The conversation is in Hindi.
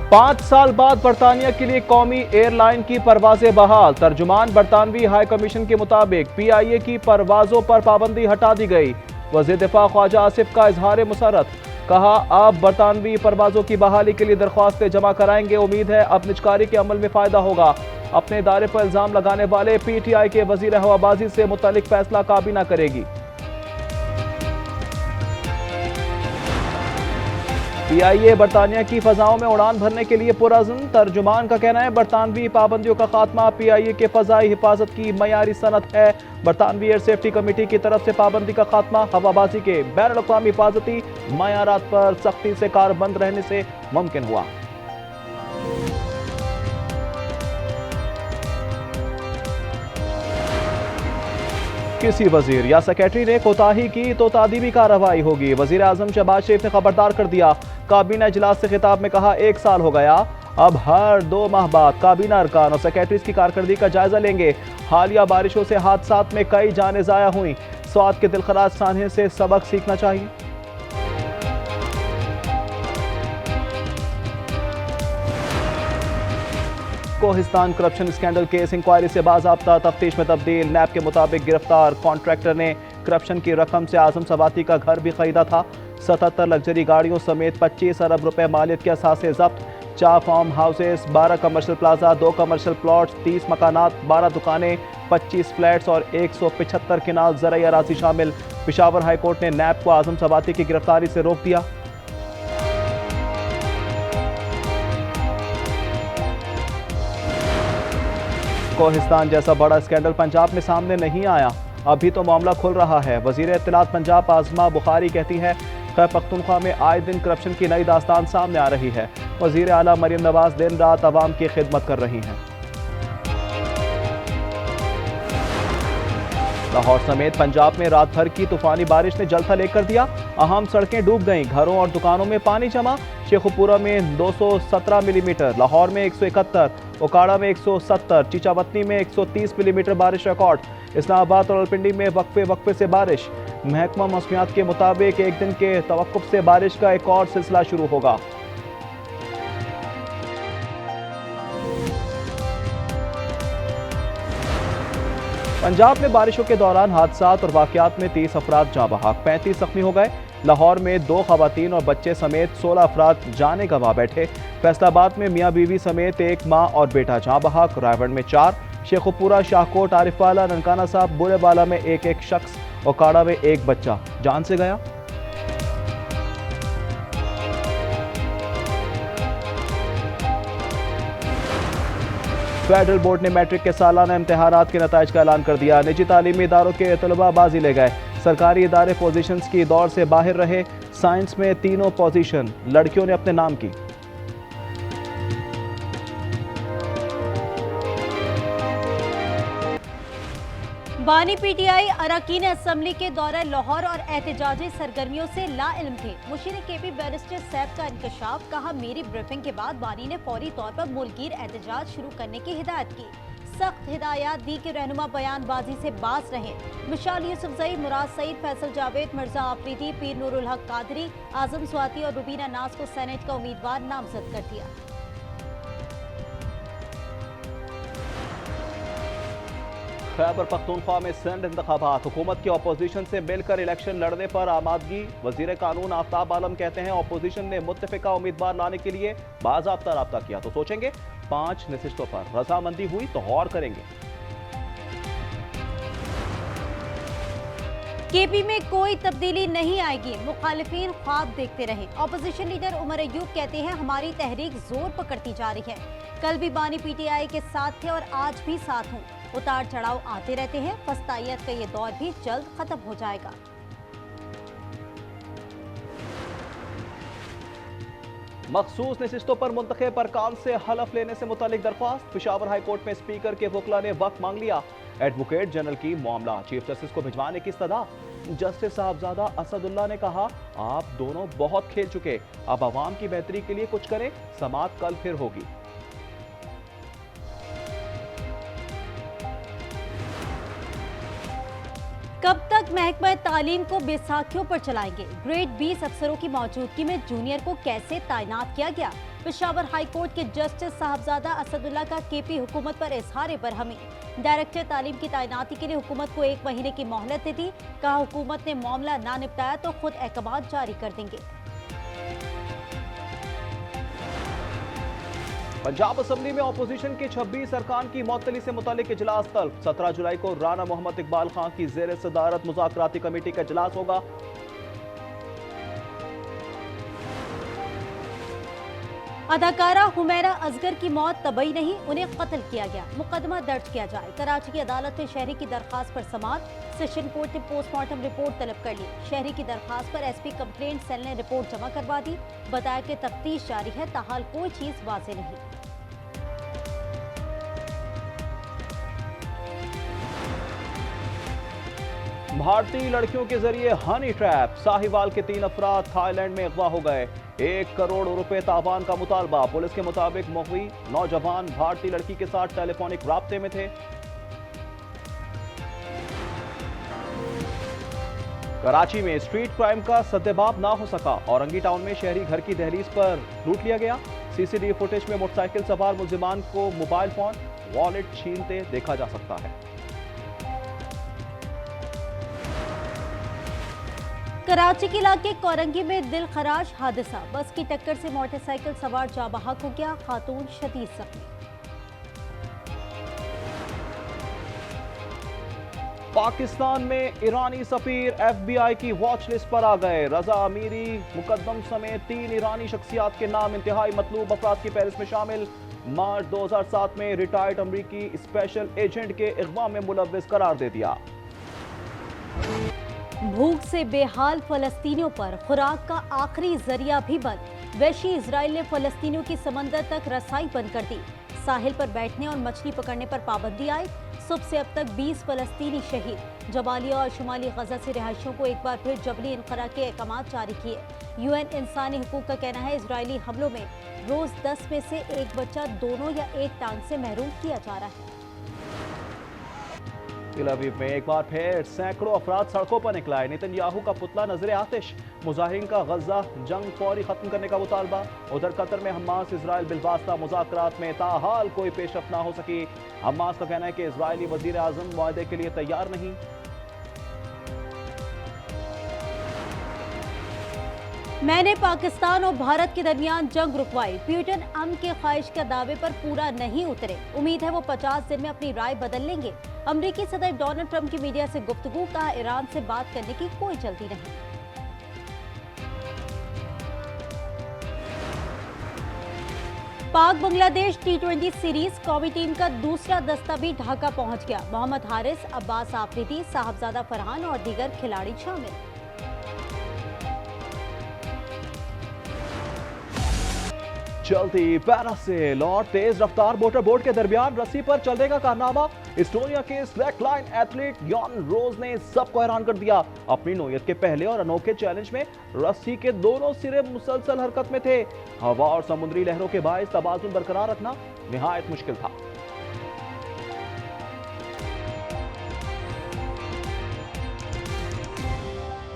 5 साल बाद बरतानिया के लिए कौमी एयरलाइन की परवाजें बहाल। तर्जुमान बरतानवी हाई कमीशन के मुताबिक PIA की परवाजों पर पाबंदी हटा दी गई। वज़ीर दिफा ख्वाजा आसिफ का इजहार मुसरत, कहा अब बरतानवी परवाजों की बहाली के लिए दरख्वास्तें जमा कराएंगे। उम्मीद है अब निजकारी के अमल में फायदा होगा। अपने इदारे पर इल्जाम लगाने वाले PTI के वजीर हवाबाजी से मुतालिक फैसला काबीना करेगी। PIA बरतानिया की फजाओं में उड़ान भरने के लिए पुरअज़्म। तर्जुमान का कहना है बरतानवी पाबंदियों का खात्मा PIA के फजाई हिफाजत की मयारी सनत है। बरतानवी एयर सेफ्टी कमेटी की तरफ से पाबंदी का खात्मा हवाबाजी के बैनुल अक़वामी हिफाजती मयारात पर सख्ती से कारबंद रहने से मुमकिन हुआ। किसी वजीर या सेक्रेटरी ने कोताही की तो तादीबी कार्रवाई होगी। वजीर आजम शहबाज शरीफ ने खबरदार कर दिया। काबीना इजलास से खिताब में कहा 1 साल हो गया, अब हर 2 माह बाद काबीना अरकान और सेक्रेटरीज की कारकर्दगी का जायजा लेंगे। हालिया बारिशों से हादसात में कई जानें ज़ाया हुई। स्वात के दिलखराज सानहे से सबक सीखना चाहिए। Kohistan corruption scandal case inquiry से बाज़ाब्ता तफ्तीश में तब्दील। नैब के मुताबिक गिरफ्तार कॉन्ट्रैक्टर ने करप्शन की रकम से आजम सवाती का घर भी खरीदा था। 77 लग्जरी गाड़ियों समेत 25 अरब रुपए मालियत के असासे जब्त। 4 farm houses, 12 commercial plaza, 2 commercial plots, 30 मकानात, 12 दुकानें, 25 फ्लैट्स और 175 किनाल ज़रई अराजी शामिल। पेशावर हाई कोर्ट ने नैब को आजम सवाती की गिरफ्तारी से रोक दिया। कोहिस्तान जैसा बड़ा स्कैंडल पंजाब में सामने नहीं आया, अभी तो मामला खुल रहा है। वजीर इत्तलात पंजाब आजमा बुखारी कहती है खैबर पख्तूनख्वा में आए दिन करप्शन की नई दास्तान सामने आ रही है। वजीर आला मरियम नवाज दिन रात अवाम की खिदमत कर रही हैं। लाहौर समेत पंजाब में रात भर की तूफानी बारिश ने जलथा लेकर दिया। अहम सड़कें डूब गईं, घरों और दुकानों में पानी जमा। शेखुपुरा में 217 मिलीमीटर, लाहौर में 171, ओकाड़ा में 170, चीचावतनी में 130 मिलीमीटर बारिश रिकॉर्ड। इस्लामाबाद और रावलपिंडी में वक्फे से बारिश। महकमा मौसमियात के मुताबिक एक दिन के तवक्कुफ से बारिश का एक और सिलसिला शुरू होगा। पंजाब में बारिशों के दौरान हादसात और वाकयात में 30 अफराद जाँ बहक, 35 जख्मी हो गए। लाहौर में 2 खवातीन और बच्चे समेत 16 अफराद जाने गंवा बैठे। फैसलाबाद में मियाँ बीवी समेत 1 माँ और बेटा जाँ बहक। रायगढ़ में 4, शेखुपुरा, शाहकोट, आरिफवाला, ननकाना साहब, बुरेवाला में एक शख्स, ओकाड़ा में 1 बच्चा जान से गया। फेडरल बोर्ड ने मैट्रिक के सालाना इम्तिहानात के नताइज का ऐलान कर दिया। निजी तालीमी इदारों के तलबा बाजी ले गए। सरकारी इदारे पोजीशंस की दौड़ से बाहर रहे। साइंस में 3 पोजीशन लड़कियों ने अपने नाम की। बानी PTI अरकान असम्बली के दौरे लाहौर और एहतजाजी सरगर्मियों से लाइल्म थे। मुशीर KP बैरिस्टर सैफ का इंकशाफ, कहा मेरी ब्रीफिंग के बाद बानी ने फौरी तौर पर मुल्कीर एहतजाज शुरू करने की हिदायत की। सख्त हिदायत दी कि रहनुमा बयानबाजी से बाज रहें। मिशाल यूसुफजई, मुराद सईद, फैसल जावेद, मिर्जा आफरीदी, पीर नूरुल हक कादरी, आजम स्वाति और रुबीना नाज को सेनेट का उम्मीदवार नामजद कर दिया। खैबर पख्तूनख्वा में सेनेट इंतखाबात, हुकूमत की अपोजिशन से मिलकर इलेक्शन लड़ने पर आमादगी। वजीर कानून आफ्ताब आलम कहते हैं अपोजिशन ने मुत्तफिका उम्मीदवार लाने के लिए बाज़ाब्ता राब्ता किया तो सोचेंगे। 5 नशिस्तों पर रजामंदी हुई तो गौर करेंगे। KP में कोई तब्दीली नहीं आएगी, मुखालिफिन ख्वाब देखते रहे। अपोजिशन लीडर उमर अयूब कहते हैं हमारी तहरीक जोर पकड़ती जा रही है। कल भी बानी PTI के साथ थे और आज भी साथ हूँ। उतार चढ़ाव आते रहते हैं, फस्तायत का ये दौर भी जल्द खत्म हो जाएगा। मखसूस नशिस्तों पर मुंतखब अरकान से हलफ लेने से मुतालिक दरख्वास्त। पेशावर हाई कोर्ट में स्पीकर के वकला ने वक्त मांग लिया। एडवोकेट जनरल की मामला चीफ जस्टिस को भिजवाने की सदा। जस्टिस साहबजादा असदुल्ला ने कहा आप दोनों बहुत खेल चुके, अब आवाम की बेहतरी के लिए कुछ करें, समाअत कल फिर होगी। कब तक महकमा तालीम को बैसाखियों पर चलाएंगे? ग्रेड 20 अफसरों की मौजूदगी में जूनियर को कैसे तैनात किया गया? पेशावर हाई कोर्ट के जस्टिस साहबजादा असदुल्ला का केपी हुकूमत पर इजहार बरहमी। डायरेक्टर तालीम की तैनाती के लिए हुकूमत को 1 महीने की मोहलत दे दी। कहा हुकूमत ने मामला ना निपटाया तो खुद अहकाम जारी कर देंगे। पंजाब असेंबली में ऑपोजिशन के 26 अरकान की मअतली से मुतालिक इजलास तल्ब। 17 जुलाई को राना मोहम्मद इकबाल खान की जेर सदारत मुज़ाकराती कमेटी का इजलास होगा। अदाकारा हुमैरा असगर की मौत तबई नहीं, उन्हें कत्ल किया गया। मुकदमा दर्ज किया जाए। कराची की अदालत में शहरी की दरखास्त पर समाअत। सेशन कोर्ट ने पोस्टमार्टम रिपोर्ट तलब कर ली। शहरी की दरखास्त पर एसपी कंप्लेंट सेल ने रिपोर्ट जमा करवा दी। बताया कि तफ्तीश जारी है, ताहाल कोई चीज वाज़ेह नहीं। भारतीय लड़कियों के जरिए हनी ट्रैप। साहिवाल के 3 अफराद थाईलैंड में अगवा हो गए। 1 करोड़ रुपए तावान का मुतालबा। पुलिस के मुताबिक मुगवी नौजवान भारतीय लड़की के साथ टेलीफोनिक राब्ते में थे। कराची में स्ट्रीट क्राइम का सद्देबाब ना हो सका। औरंगी टाउन में शहरी घर की दहलीज पर लूट लिया गया। सीसीटीवी फुटेज में मोटरसाइकिल सवार मुलजिमान को मोबाइल फोन, वॉलेट छीनते देखा जा सकता है। कराची के इलाके कोरंगी में दिल खराश हादसा। बस की टक्कर से मोटरसाइकिल सवार जाँ बहक हो गया। खातून शदीद जख्मी। पाकिस्तान में ईरानी सफीर FBI की वॉच लिस्ट पर आ गए। रजा अमीरी मुकद्दम समेत 3 ईरानी शख्सियात के नाम इंतहाई मतलूब अफराद की फहरिस्त में शामिल। मार्च 2007 में रिटायर्ड अमरीकी स्पेशल एजेंट के इगवा में मुलव्विस करार दे दिया। भूख से बेहाल फलस्तीनियों पर खुराक का आखिरी जरिया भी बंद। वैशी इजराइल ने फलस्तीनियों की समंदर तक रसाई बंद कर दी। साहिल पर बैठने और मछली पकड़ने पर पाबंदी आई। सुबह से अब तक 20 फलस्तीनी शहीद। जबालिया और शुमाली गजा से रिहायशियों को एक बार फिर जबरी इनखरा के अहकाम जारी किए। UN इंसानी हुकूक का कहना है इजरायली हमलों में रोज 10 में से 1 बच्चा दोनों या एक टांग से महरूम किया जा रहा है। तेल अवीव में एक बार फिर सैकड़ों अफराद सड़कों पर निकला है। नेतन्याहू का पुतला नजर आतिश। मुजाहिरीन का गजा जंग फौरी खत्म करने का मुतालबा। उधर कतर में हमास इजराइल बिलवास्ता मुज़ाकरात में ताहाल कोई पेशरफ्त ना हो सकी। हमास का कहना है कि इजरायली वजीर आजम मुआहदे के लिए तैयार नहीं। मैंने पाकिस्तान और भारत के दरमियान जंग रुकवाई। प्यूटन अमन के ख्वाहिश के दावे पर पूरा नहीं उतरे। उम्मीद है वो 50 दिन में अपनी राय बदल लेंगे। अमेरिकी सदर डोनाल्ड ट्रंप की मीडिया से गुफ्तगू। कहा ईरान से बात करने की कोई जल्दी नहीं। पाक बांग्लादेश T20 सीरीज कौमी टीम का दूसरा दस्ता भी ढाका पहुंच गया। मोहम्मद हारिस, अब्बास आफरीदी, साहबजादा फरहान और दीगर खिलाड़ी शामिल। चलती पैरासेल और तेज रफ्तार मोटर बोट के दरमियान रस्सी पर चलने का कारनामा। एस्टोनिया के स्लैकलाइन एथलीट यॉन रोज ने सबको हैरान कर दिया। अपनी नौयत के पहले और अनोखे चैलेंज में रस्सी के दोनों सिरे मुसलसल हरकत में थे। हवा और समुद्री लहरों के बायस तवाज़ुन बरकरार रखना निहायत मुश्किल था।